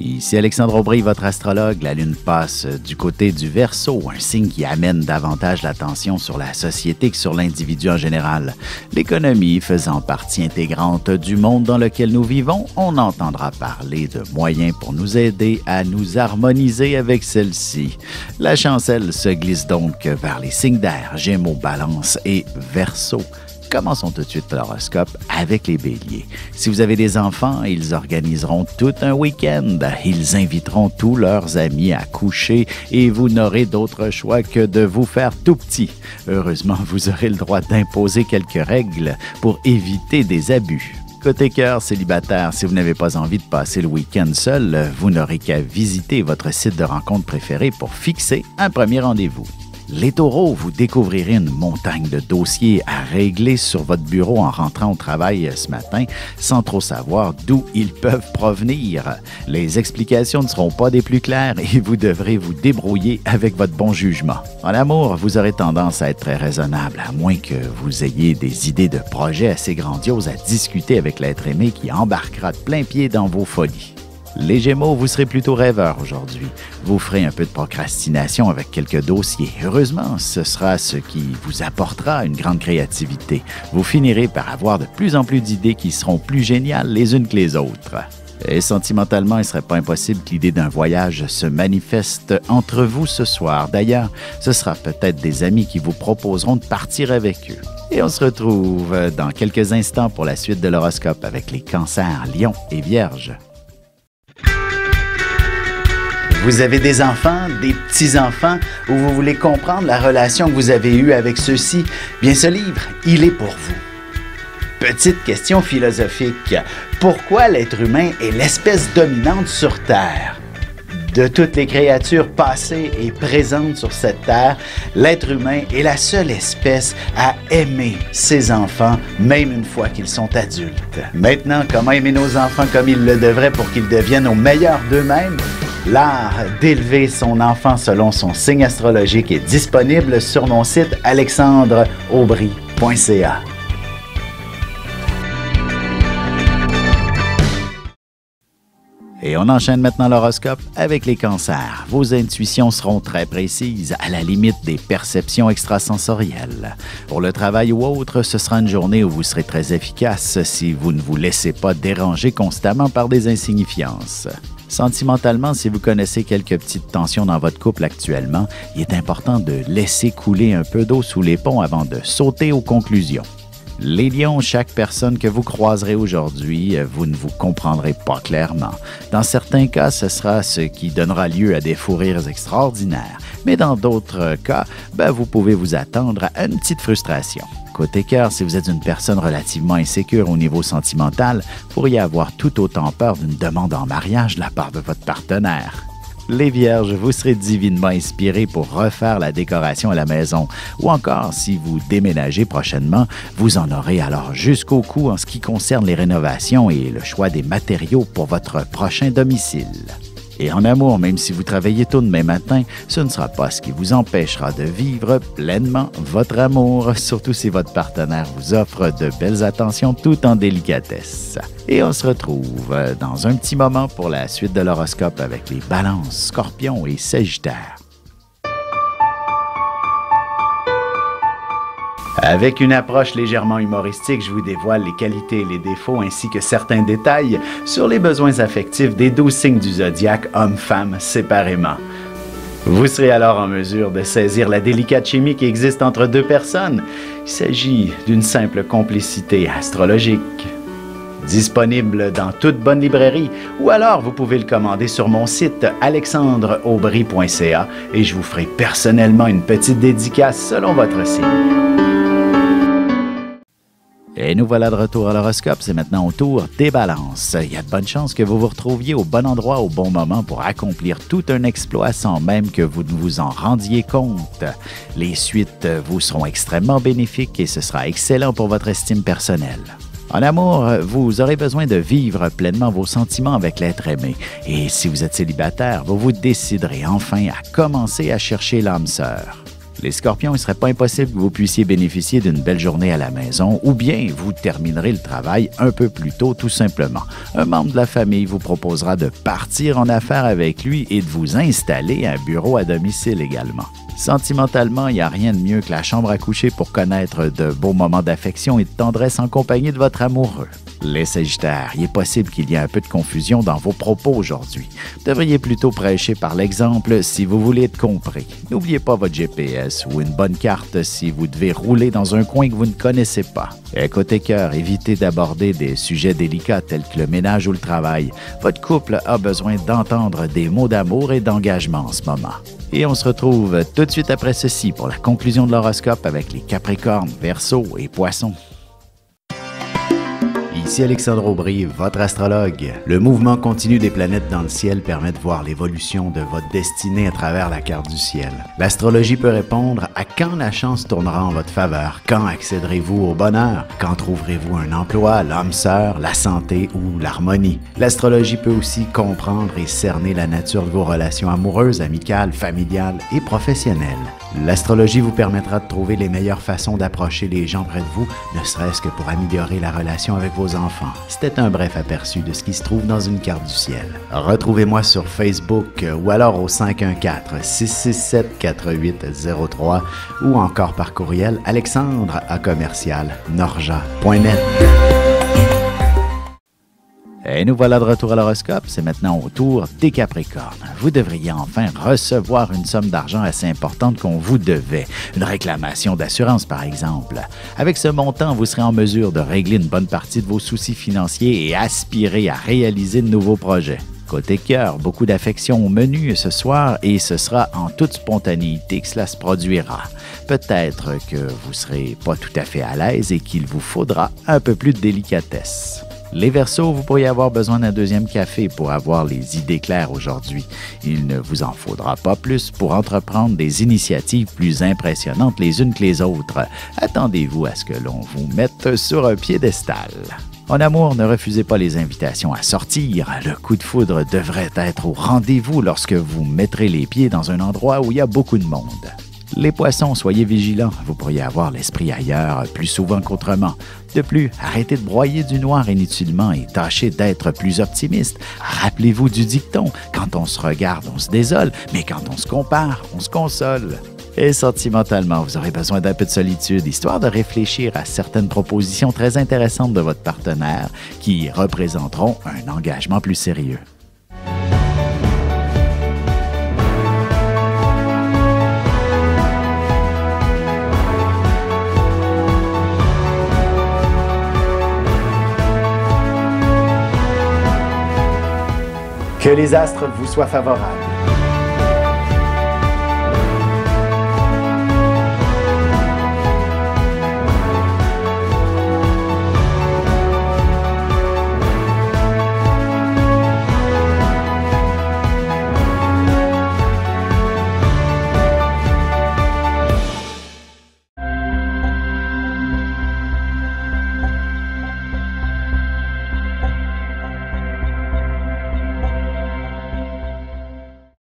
Ici Alexandre Aubry, votre astrologue. La Lune passe du côté du Verseau, un signe qui amène davantage l'attention sur la société que sur l'individu en général. L'économie faisant partie intégrante du monde dans lequel nous vivons, on entendra parler de moyens pour nous aider à nous harmoniser avec celle-ci. La chancelle se glisse donc vers les signes d'air, Gémeaux, Balance et Verseau. Commençons tout de suite l'horoscope avec les béliers. Si vous avez des enfants, ils organiseront tout un week-end. Ils inviteront tous leurs amis à coucher et vous n'aurez d'autre choix que de vous faire tout petit. Heureusement, vous aurez le droit d'imposer quelques règles pour éviter des abus. Côté cœur célibataire, si vous n'avez pas envie de passer le week-end seul, vous n'aurez qu'à visiter votre site de rencontre préféré pour fixer un premier rendez-vous. Les taureaux, vous découvrirez une montagne de dossiers à régler sur votre bureau en rentrant au travail ce matin sans trop savoir d'où ils peuvent provenir. Les explications ne seront pas des plus claires et vous devrez vous débrouiller avec votre bon jugement. En amour, vous aurez tendance à être très raisonnable, à moins que vous ayez des idées de projets assez grandioses à discuter avec l'être aimé qui embarquera de plein pied dans vos folies. Les Gémeaux, vous serez plutôt rêveurs aujourd'hui. Vous ferez un peu de procrastination avec quelques dossiers. Heureusement, ce sera ce qui vous apportera une grande créativité. Vous finirez par avoir de plus en plus d'idées qui seront plus géniales les unes que les autres. Et sentimentalement, il ne serait pas impossible que l'idée d'un voyage se manifeste entre vous ce soir. D'ailleurs, ce sera peut-être des amis qui vous proposeront de partir avec eux. Et on se retrouve dans quelques instants pour la suite de l'horoscope avec les cancers, lions et vierges. Vous avez des enfants, des petits-enfants, ou vous voulez comprendre la relation que vous avez eue avec ceux-ci? Bien, ce livre, il est pour vous. Petite question philosophique. Pourquoi l'être humain est l'espèce dominante sur Terre? De toutes les créatures passées et présentes sur cette terre, l'être humain est la seule espèce à aimer ses enfants, même une fois qu'ils sont adultes. Maintenant, comment aimer nos enfants comme ils le devraient pour qu'ils deviennent au meilleur d'eux-mêmes? L'art d'élever son enfant selon son signe astrologique est disponible sur mon site alexandreaubry.ca. Et on enchaîne maintenant l'horoscope avec les cancers. Vos intuitions seront très précises, à la limite des perceptions extrasensorielles. Pour le travail ou autre, ce sera une journée où vous serez très efficace si vous ne vous laissez pas déranger constamment par des insignifiances. Sentimentalement, si vous connaissez quelques petites tensions dans votre couple actuellement, il est important de laisser couler un peu d'eau sous les ponts avant de sauter aux conclusions. Les lions, chaque personne que vous croiserez aujourd'hui, vous ne vous comprendrez pas clairement. Dans certains cas, ce sera ce qui donnera lieu à des fous rires extraordinaires. Mais dans d'autres cas, vous pouvez vous attendre à une petite frustration. Côté cœur, si vous êtes une personne relativement insécure au niveau sentimental, vous pourriez avoir tout autant peur d'une demande en mariage de la part de votre partenaire. Les Vierges, vous serez divinement inspirés pour refaire la décoration à la maison. Ou encore, si vous déménagez prochainement, vous en aurez alors jusqu'au cou en ce qui concerne les rénovations et le choix des matériaux pour votre prochain domicile. Et en amour, même si vous travaillez tôt demain matin, ce ne sera pas ce qui vous empêchera de vivre pleinement votre amour, surtout si votre partenaire vous offre de belles attentions tout en délicatesse. Et on se retrouve dans un petit moment pour la suite de l'horoscope avec les Balances, Scorpions et Sagittaires. Avec une approche légèrement humoristique, je vous dévoile les qualités et les défauts ainsi que certains détails sur les besoins affectifs des 12 signes du zodiaque, hommes-femmes séparément. Vous serez alors en mesure de saisir la délicate chimie qui existe entre deux personnes. Il s'agit d'une simple complicité astrologique. Disponible dans toute bonne librairie ou alors vous pouvez le commander sur mon site alexandreaubry.ca et je vous ferai personnellement une petite dédicace selon votre signe. Et nous voilà de retour à l'horoscope, c'est maintenant au tour des balances. Il y a de bonnes chances que vous vous retrouviez au bon endroit au bon moment pour accomplir tout un exploit sans même que vous ne vous en rendiez compte. Les suites vous seront extrêmement bénéfiques et ce sera excellent pour votre estime personnelle. En amour, vous aurez besoin de vivre pleinement vos sentiments avec l'être aimé. Et si vous êtes célibataire, vous vous déciderez enfin à commencer à chercher l'âme sœur. Les Scorpions, il ne serait pas impossible que vous puissiez bénéficier d'une belle journée à la maison ou bien vous terminerez le travail un peu plus tôt tout simplement. Un membre de la famille vous proposera de partir en affaires avec lui et de vous installer un bureau à domicile également. Sentimentalement, il n'y a rien de mieux que la chambre à coucher pour connaître de beaux moments d'affection et de tendresse en compagnie de votre amoureux. Les Sagittaires, il est possible qu'il y ait un peu de confusion dans vos propos aujourd'hui. Vous devriez plutôt prêcher par l'exemple si vous voulez être compris. N'oubliez pas votre GPS ou une bonne carte si vous devez rouler dans un coin que vous ne connaissez pas. Et côté cœur, évitez d'aborder des sujets délicats tels que le ménage ou le travail. Votre couple a besoin d'entendre des mots d'amour et d'engagement en ce moment. Et on se retrouve tout de suite après ceci pour la conclusion de l'horoscope avec les Capricornes, Verseaux et Poissons. Ici Alexandre Aubry, votre astrologue. Le mouvement continu des planètes dans le ciel permet de voir l'évolution de votre destinée à travers la carte du ciel. L'astrologie peut répondre à quand la chance tournera en votre faveur, quand accéderez-vous au bonheur, quand trouverez-vous un emploi, l'âme sœur, la santé ou l'harmonie. L'astrologie peut aussi comprendre et cerner la nature de vos relations amoureuses, amicales, familiales et professionnelles. L'astrologie vous permettra de trouver les meilleures façons d'approcher les gens près de vous, ne serait-ce que pour améliorer la relation avec vos enfants. C'était un bref aperçu de ce qui se trouve dans une carte du ciel. Retrouvez-moi sur Facebook ou alors au 514-667-4803 ou encore par courriel alexandre@norja.net. Et nous voilà de retour à l'horoscope. C'est maintenant au tour des Capricornes. Vous devriez enfin recevoir une somme d'argent assez importante qu'on vous devait. Une réclamation d'assurance, par exemple. Avec ce montant, vous serez en mesure de régler une bonne partie de vos soucis financiers et aspirer à réaliser de nouveaux projets. Côté cœur, beaucoup d'affection au menu ce soir et ce sera en toute spontanéité que cela se produira. Peut-être que vous ne serez pas tout à fait à l'aise et qu'il vous faudra un peu plus de délicatesse. Les Verseaux, vous pourriez avoir besoin d'un deuxième café pour avoir les idées claires aujourd'hui. Il ne vous en faudra pas plus pour entreprendre des initiatives plus impressionnantes les unes que les autres. Attendez-vous à ce que l'on vous mette sur un piédestal. En amour, ne refusez pas les invitations à sortir. Le coup de foudre devrait être au rendez-vous lorsque vous mettrez les pieds dans un endroit où il y a beaucoup de monde. Les Poissons, soyez vigilants, vous pourriez avoir l'esprit ailleurs plus souvent qu'autrement. De plus, arrêtez de broyer du noir inutilement et tâchez d'être plus optimiste. Rappelez-vous du dicton, quand on se regarde, on se désole, mais quand on se compare, on se console. Et sentimentalement, vous aurez besoin d'un peu de solitude, histoire de réfléchir à certaines propositions très intéressantes de votre partenaire qui représenteront un engagement plus sérieux. Que les astres vous soient favorables.